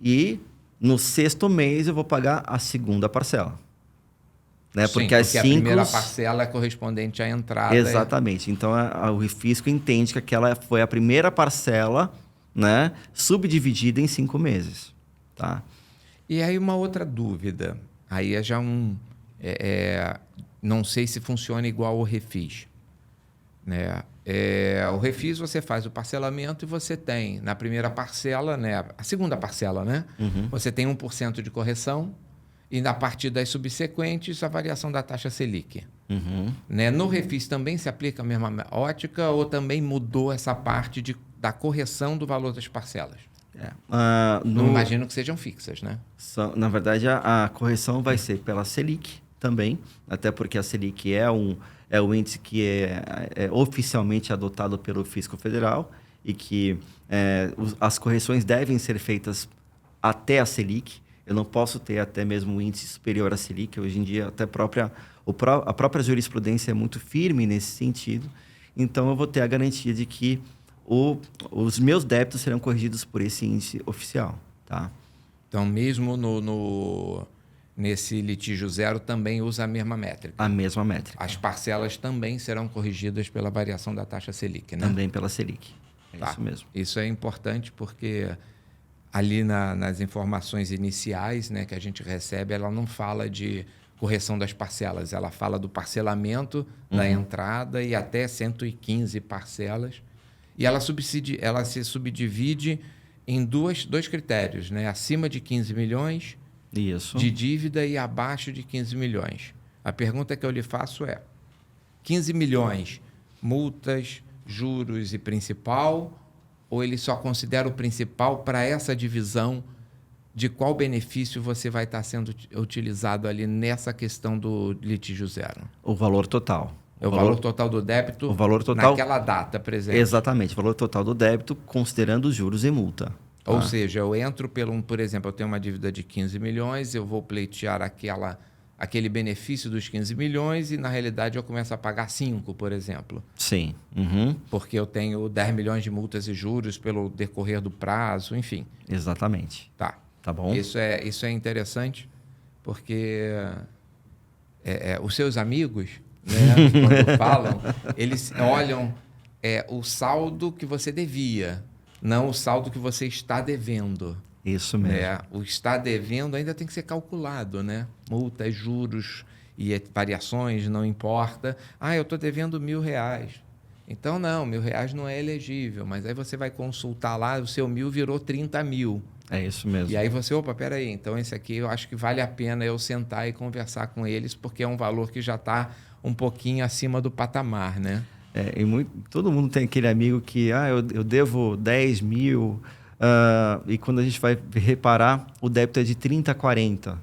e no 6º mês eu vou pagar a 2ª parcela. Né? Sim, porque a primeira parcela é correspondente à entrada. Exatamente. Então, o fisco entende que aquela foi a primeira parcela, né, subdividida em 5 meses. Tá? E aí uma outra dúvida. Aí é já não sei se funciona igual ao Refis. Né? O Refis você faz o parcelamento e você tem na primeira parcela, né, a 2ª parcela, né? Você tem 1% de correção e na partir das subsequentes a variação da taxa Selic. Né? No Refis também se aplica a mesma ótica ou também mudou essa parte da correção do valor das parcelas? Não imagino que sejam fixas, né? Na verdade, a correção vai ser pela Selic também, até porque a Selic é o índice que é oficialmente adotado pelo Fisco Federal e que as correções devem ser feitas até a Selic. Eu não posso ter até mesmo um índice superior à Selic. Hoje em dia, até a própria jurisprudência é muito firme nesse sentido. Então, eu vou ter a garantia de que os meus débitos serão corrigidos por esse índice oficial. Tá? Então, mesmo nesse litígio zero, também usa a mesma métrica? A mesma métrica. As parcelas também serão corrigidas pela variação da taxa Selic, né? Também pela Selic. Isso mesmo. Isso é importante porque ali nas informações iniciais, né, que a gente recebe, ela não fala de correção das parcelas, ela fala do parcelamento da entrada e até 115 parcelas. E ela se subdivide em dois critérios, né? Acima de 15 milhões Isso. de dívida e abaixo de 15 milhões. A pergunta que eu lhe faço é: 15 milhões, multas, juros e principal, ou ele só considera o principal para essa divisão de qual benefício você vai estar sendo utilizado ali nessa questão do litígio zero? O valor total. É o valor total do débito o valor total, naquela data presente. Exatamente, o valor total do débito considerando os juros e multa. Tá? Ou seja, eu entro por exemplo, eu tenho uma dívida de 15 milhões, eu vou pleitear aquele benefício dos 15 milhões e, na realidade, eu começo a pagar 5, por exemplo. Sim. Porque eu tenho 10 milhões de multas e juros pelo decorrer do prazo, enfim. Exatamente. Tá bom? Isso é interessante, porque os seus amigos, né, quando falam, eles olham o saldo que você devia, não o saldo que você está devendo. Isso mesmo. O estar devendo ainda tem que ser calculado, né? Multas, juros e variações, não importa. Eu estou devendo R$1.000. Então, não, R$1.000 não é elegível. Mas aí você vai consultar lá, o seu 1.000 virou 30 mil. É isso mesmo. E aí você, peraí, então esse aqui eu acho que vale a pena eu sentar e conversar com eles, porque é um valor que já está um pouquinho acima do patamar, né? Todo mundo tem aquele amigo que, eu devo 10 mil, e quando a gente vai reparar, o débito é de 30, 40.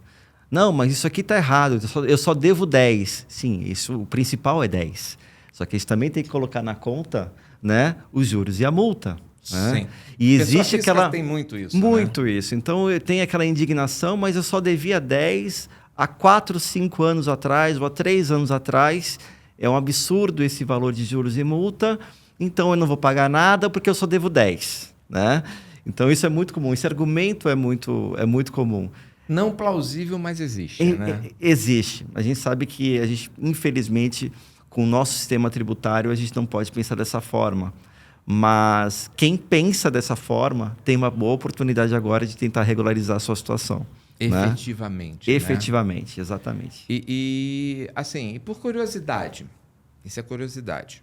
Não, mas isso aqui está errado, eu só devo 10. Sim, o principal é 10. Só que a gente também tem que colocar na conta, né, os juros e a multa. Né? Sim. E existe aquela... tem muito isso. Muito, né? isso. Então, eu tenho aquela indignação, mas eu só devia 10 há 4, 5 anos atrás, ou há 3 anos atrás. É um absurdo esse valor de juros e multa, então eu não vou pagar nada porque eu só devo 10. Né? Então, isso é muito comum. Esse argumento é muito comum. Não plausível, mas existe. Né? Existe. A gente sabe que, infelizmente, com o nosso sistema tributário, a gente não pode pensar dessa forma. Mas quem pensa dessa forma tem uma boa oportunidade agora de tentar regularizar a sua situação. Efetivamente. Né? Efetivamente, exatamente. E por curiosidade, isso é curiosidade.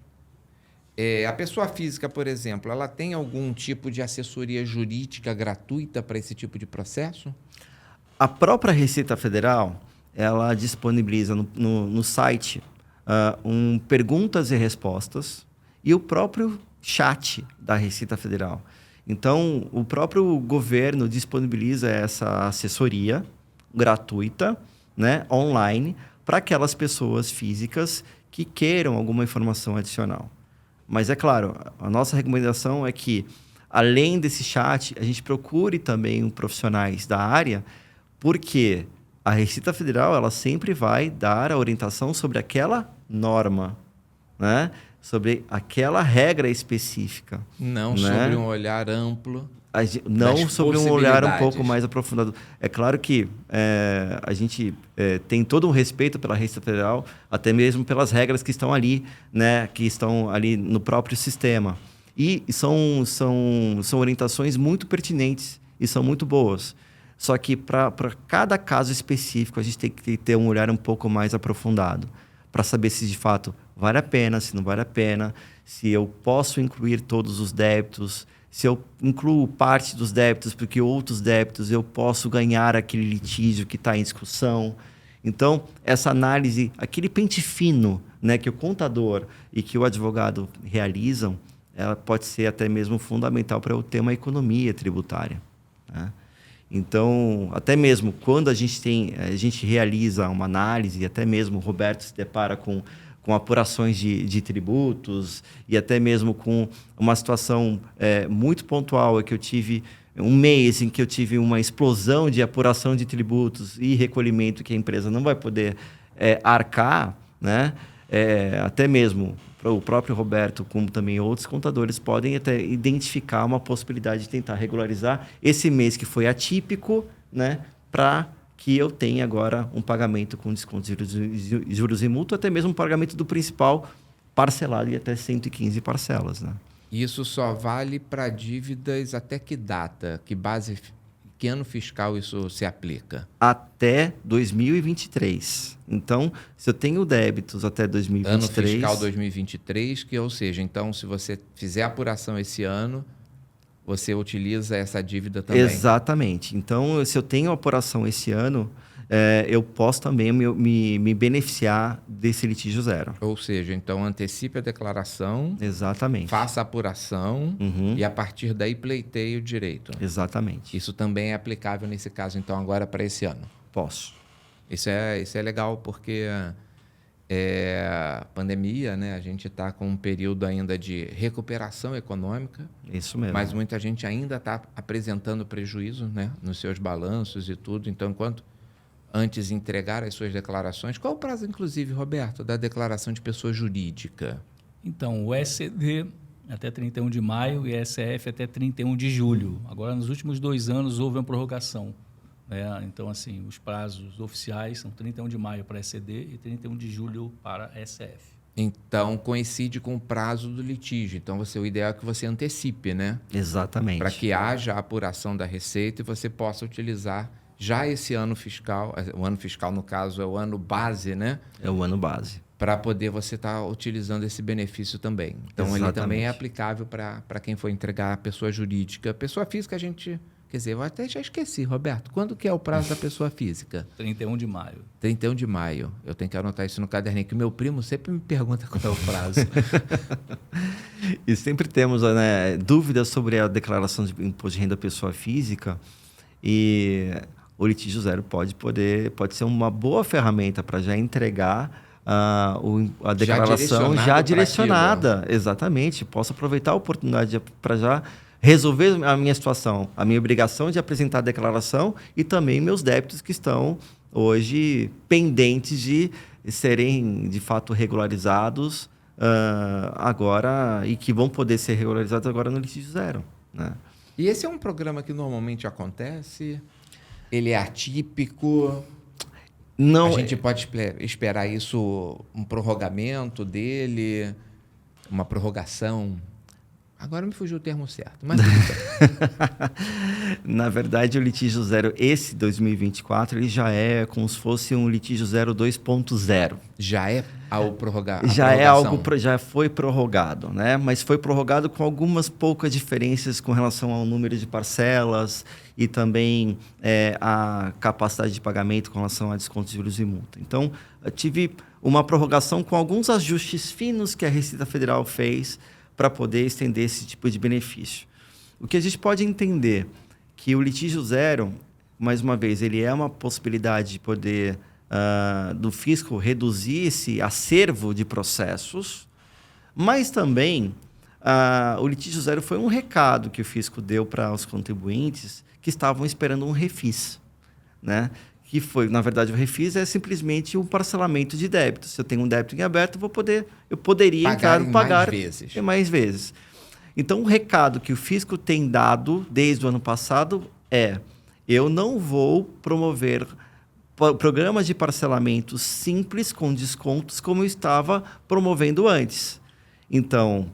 A pessoa física, por exemplo, ela tem algum tipo de assessoria jurídica gratuita para esse tipo de processo? A própria Receita Federal, ela disponibiliza no site perguntas e respostas e o próprio chat da Receita Federal. Então, o próprio governo disponibiliza essa assessoria gratuita, né, online, para aquelas pessoas físicas que queiram alguma informação adicional. Mas, é claro, a nossa recomendação é que, além desse chat, a gente procure também profissionais da área, porque a Receita Federal ela sempre vai dar a orientação sobre aquela norma, né? Sobre aquela regra específica. Não, né? Sobre um olhar amplo. Não sobre um olhar um pouco mais aprofundado. É claro que a gente tem todo um respeito pela Receita Federal, até mesmo pelas regras que estão ali, né? Que estão ali no próprio sistema. E são orientações muito pertinentes e são muito boas. Só que para cada caso específico, a gente tem que ter um olhar um pouco mais aprofundado para saber se de fato vale a pena, se não vale a pena, se eu posso incluir todos os débitos, se eu incluo parte dos débitos, porque outros débitos eu posso ganhar aquele litígio que está em discussão. Então, essa análise, aquele pente fino, né, que o contador e que o advogado realizam, ela pode ser até mesmo fundamental para eu ter uma economia tributária. Né? Então, até mesmo quando a gente realiza uma análise, até mesmo o Roberto se depara com com apurações de tributos e até mesmo com uma situação muito pontual, que eu tive um mês em que eu tive uma explosão de apuração de tributos e recolhimento que a empresa não vai poder arcar, né? Até mesmo o próprio Roberto, como também outros contadores, podem até identificar uma possibilidade de tentar regularizar esse mês que foi atípico, né? Para que eu tenha agora um pagamento com descontos de juros e multa, até mesmo um pagamento do principal parcelado em até 115 parcelas, né? Isso só vale para dívidas até que data? Que ano fiscal isso se aplica? Até 2023. Então, se eu tenho débitos até 2023... Ano fiscal 2023, ou seja, então, se você fizer a apuração esse ano, você utiliza essa dívida também. Exatamente. Então, se eu tenho apuração esse ano, eu posso também me beneficiar desse litígio zero. Ou seja, então antecipe a declaração, exatamente, faça a apuração e a partir daí pleiteie o direito. Exatamente. Isso também é aplicável nesse caso, então, agora para esse ano? Posso. Isso é legal porque pandemia, né? A gente está com um período ainda de recuperação econômica. Isso mesmo. Mas muita gente ainda está apresentando prejuízo, né? Nos seus balanços e tudo. Então, enquanto antes de entregar as suas declarações, qual o prazo, inclusive, Roberto, da declaração de pessoa jurídica? Então, o SCD até 31 de maio e ESF até 31 de julho. Agora, nos últimos 2 anos, houve uma prorrogação. Então, assim, os prazos oficiais são 31 de maio para SCD e 31 de julho para SF. Então, coincide com o prazo do litígio. Então, o ideal é que você antecipe, né? Exatamente. Para que haja a apuração da receita e você possa utilizar já esse ano fiscal. O ano fiscal, no caso, é o ano base, né? É o ano base. Para poder você estar utilizando esse benefício também. Então, exatamente, ele também é aplicável para quem for entregar a pessoa jurídica. Pessoa física, a gente... Quer dizer, eu até já esqueci, Roberto. Quando que é o prazo da pessoa física? 31 de maio. 31 de maio. Eu tenho que anotar isso no caderninho, que o meu primo sempre me pergunta qual é o prazo. E sempre temos, né, dúvidas sobre a declaração de imposto de renda pessoa física. E o litígio zero pode ser uma boa ferramenta para já entregar a declaração já direcionada. Exatamente. Posso aproveitar a oportunidade para já resolver a minha situação, a minha obrigação de apresentar a declaração e também meus débitos que estão hoje pendentes de serem, de fato, regularizados agora e que vão poder ser regularizados agora no litígio zero, né? E esse é um programa que normalmente acontece? Ele é atípico? Não. A gente pode esperar isso, um prorrogamento dele, uma prorrogação? Agora me fugiu o termo certo, mas... Na verdade, o litígio zero, esse 2024, ele já é como se fosse um litígio zero 2.0. Já é ao prorrogar? Já é algo, já foi prorrogado, né? Mas foi prorrogado com algumas poucas diferenças com relação ao número de parcelas e também a capacidade de pagamento com relação a descontos de juros e multa. Então, eu tive uma prorrogação com alguns ajustes finos que a Receita Federal fez para poder estender esse tipo de benefício. O que a gente pode entender que o litígio zero, mais uma vez, ele é uma possibilidade de poder do fisco reduzir esse acervo de processos, mas também o litígio zero foi um recado que o fisco deu para os contribuintes que estavam esperando um refis, né? Que foi, na verdade, o refis é simplesmente um parcelamento de débitos. Se eu tenho um débito em aberto, eu poderia pagar mais vezes. Então, o recado que o fisco tem dado desde o ano passado é: eu não vou promover programas de parcelamento simples com descontos como eu estava promovendo antes. Então,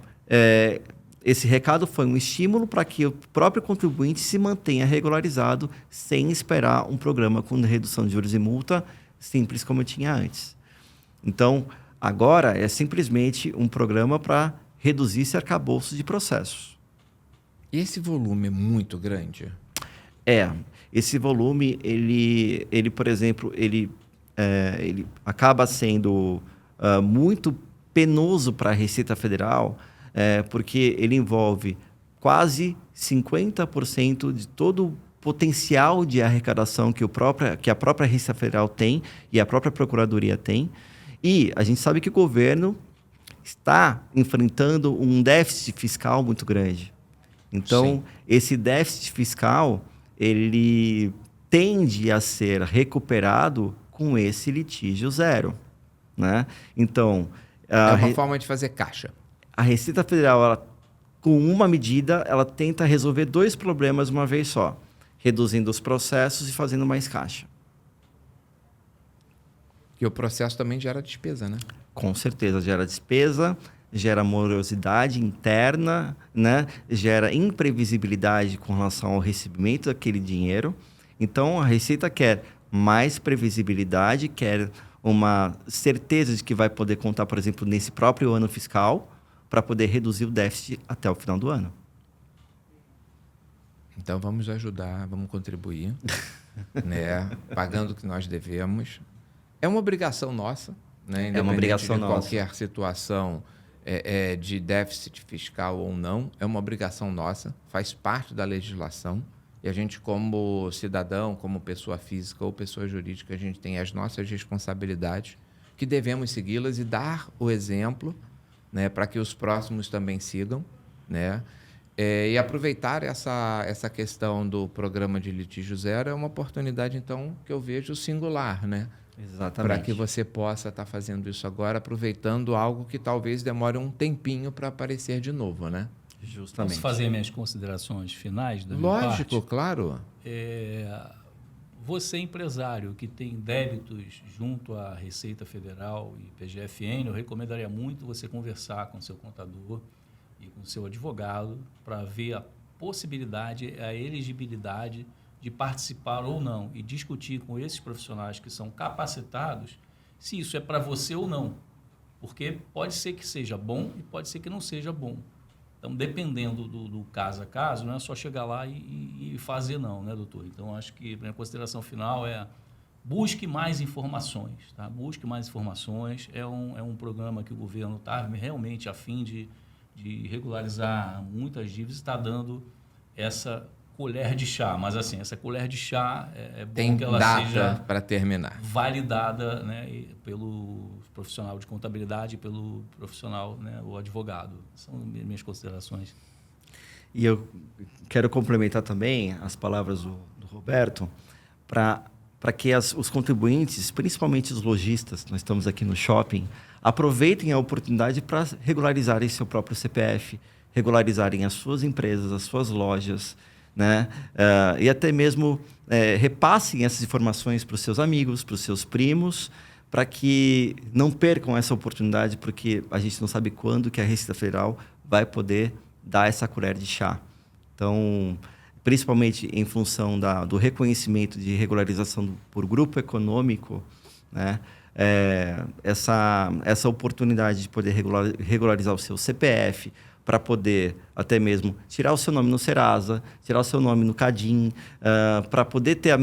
esse recado foi um estímulo para que o próprio contribuinte se mantenha regularizado sem esperar um programa com redução de juros e multa simples como eu tinha antes. Então, agora é simplesmente um programa para reduzir esse arcabouço de processos. E esse volume é muito grande? Esse volume, ele por exemplo, ele acaba sendo muito penoso para a Receita Federal, porque ele envolve quase 50% de todo o potencial de arrecadação que a própria Receita Federal tem e a própria Procuradoria tem. E a gente sabe que o governo está enfrentando um déficit fiscal muito grande. Então, Sim. esse déficit fiscal, ele tende a ser recuperado com esse litígio zero, né? Então, É uma forma de fazer caixa. a Receita Federal, ela, com uma medida, ela tenta resolver 2 problemas de uma vez só, reduzindo os processos e fazendo mais caixa. E o processo também gera despesa, né? Com certeza, gera despesa, gera morosidade interna, né? Gera imprevisibilidade com relação ao recebimento daquele dinheiro. Então, a Receita quer mais previsibilidade, quer uma certeza de que vai poder contar, por exemplo, nesse próprio ano fiscal, para poder reduzir o déficit até o final do ano. Então, vamos ajudar, vamos contribuir, né? Pagando o que nós devemos. É uma obrigação nossa, né? Independente uma obrigação de nossa. qualquer situação de déficit fiscal ou não, é uma obrigação nossa, faz parte da legislação. E a gente, como cidadão, como pessoa física ou pessoa jurídica, a gente tem as nossas responsabilidades que devemos segui-las e dar o exemplo, né, para que os próximos também sigam, né? E aproveitar essa questão do programa de litígio zero é uma oportunidade, então, que eu vejo singular, né? Exatamente. Para que você possa estar fazendo isso agora, aproveitando algo que talvez demore um tempinho para aparecer de novo, né? Justamente. Posso fazer minhas considerações finais da minha Lógico, parte? claro. Você, empresário que tem débitos junto à Receita Federal e PGFN, eu recomendaria muito você conversar com seu contador e com seu advogado para ver a possibilidade, a elegibilidade de participar ou não e discutir com esses profissionais que são capacitados se isso é para você ou não. Porque pode ser que seja bom e pode ser que não seja bom. Então, dependendo do caso a caso, não é só chegar lá e fazer não, né, doutor? Então, acho que a minha consideração final é busque mais informações, tá? Busque mais informações. É um programa que o governo está realmente a fim de regularizar muitas dívidas, está dando essa colher de chá. Mas, assim, essa colher de chá é bom Tem que ela data seja para terminar. validada, né, pelo profissional de contabilidade, pelo profissional, né, o advogado. São minhas considerações. E eu quero complementar também as palavras do Roberto para que os contribuintes, principalmente os lojistas, nós estamos aqui no shopping, aproveitem a oportunidade para regularizarem seu próprio CPF, regularizarem as suas empresas, as suas lojas, né? E até mesmo repassem essas informações para os seus amigos, para os seus primos, para que não percam essa oportunidade, porque a gente não sabe quando que a Receita Federal vai poder dar essa colher de chá. Então, principalmente em função do reconhecimento de regularização por grupo econômico, né? Essa oportunidade de poder regularizar o seu CPF, para poder até mesmo tirar o seu nome no Serasa, tirar o seu nome no Cadim, para poder ter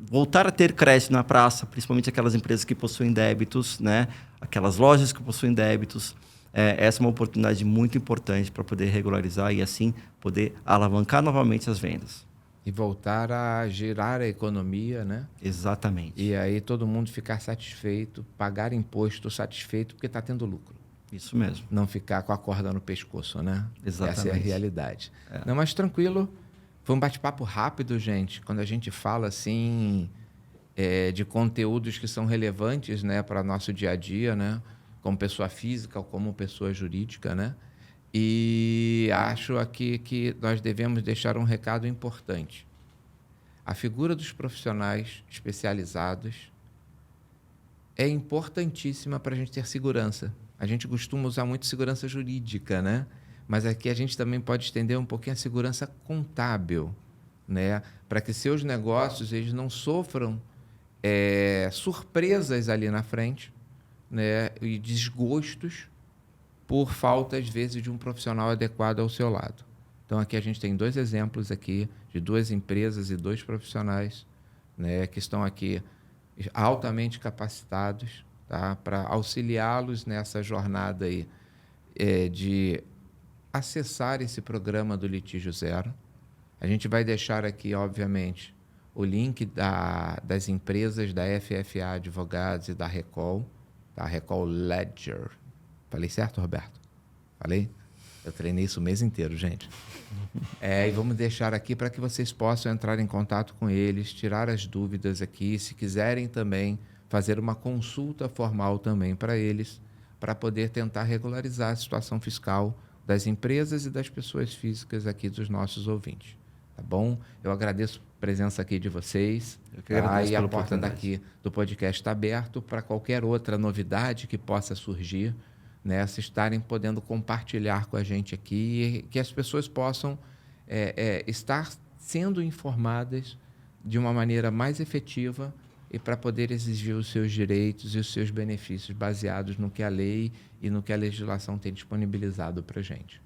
voltar a ter crédito na praça, principalmente aquelas empresas que possuem débitos, né? Aquelas lojas que possuem débitos. Essa é uma oportunidade muito importante para poder regularizar e assim poder alavancar novamente as vendas. E voltar a girar a economia, né? Exatamente. E aí todo mundo ficar satisfeito, pagar imposto satisfeito porque está tendo lucro. Isso mesmo. Não ficar com a corda no pescoço, né? Exatamente. Essa é a realidade. Não, mas tranquilo. Foi um bate-papo rápido, gente. Quando a gente fala assim de conteúdos que são relevantes, né, para nosso dia a dia, né? Como pessoa física ou como pessoa jurídica, né? E acho aqui que nós devemos deixar um recado importante. A figura dos profissionais especializados é importantíssima para a gente ter segurança. A gente costuma usar muito segurança jurídica, né? Mas aqui a gente também pode estender um pouquinho a segurança contábil, né? Para que seus negócios eles não sofram surpresas ali na frente, né? E desgostos por falta, às vezes, de um profissional adequado ao seu lado. Então, aqui a gente tem 2 exemplos aqui de 2 empresas e 2 profissionais, né? Que estão aqui altamente capacitados, tá? Para auxiliá-los nessa jornada aí, de acessar esse programa do Litígio Zero. A gente vai deixar aqui, obviamente, o link das empresas da FFA Advogados e da Recol, Tá? Recall Ledger. Falei certo, Roberto? Falei? Eu treinei isso o mês inteiro, gente. E vamos deixar aqui para que vocês possam entrar em contato com eles, tirar as dúvidas aqui. Se quiserem também fazer uma consulta formal também para eles, para poder tentar regularizar a situação fiscal das empresas e das pessoas físicas aqui dos nossos ouvintes. Tá bom? Eu agradeço a presença aqui de vocês. Eu que agradeço E a pela porta oportunidade. daqui do podcast está aberta para qualquer outra novidade que possa surgir, né? Se estarem podendo compartilhar com a gente aqui, que as pessoas possam estar sendo informadas de uma maneira mais efetiva e para poder exigir os seus direitos e os seus benefícios baseados no que a lei e no que a legislação tem disponibilizado para a gente.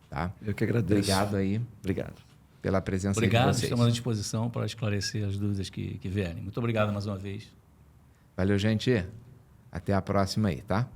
Tá? Eu que agradeço. Obrigado aí Obrigado. pela presença Obrigado, aí de vocês. estamos à disposição para esclarecer as dúvidas que vierem. Muito obrigado mais uma vez. Valeu, gente. Até a próxima aí, tá?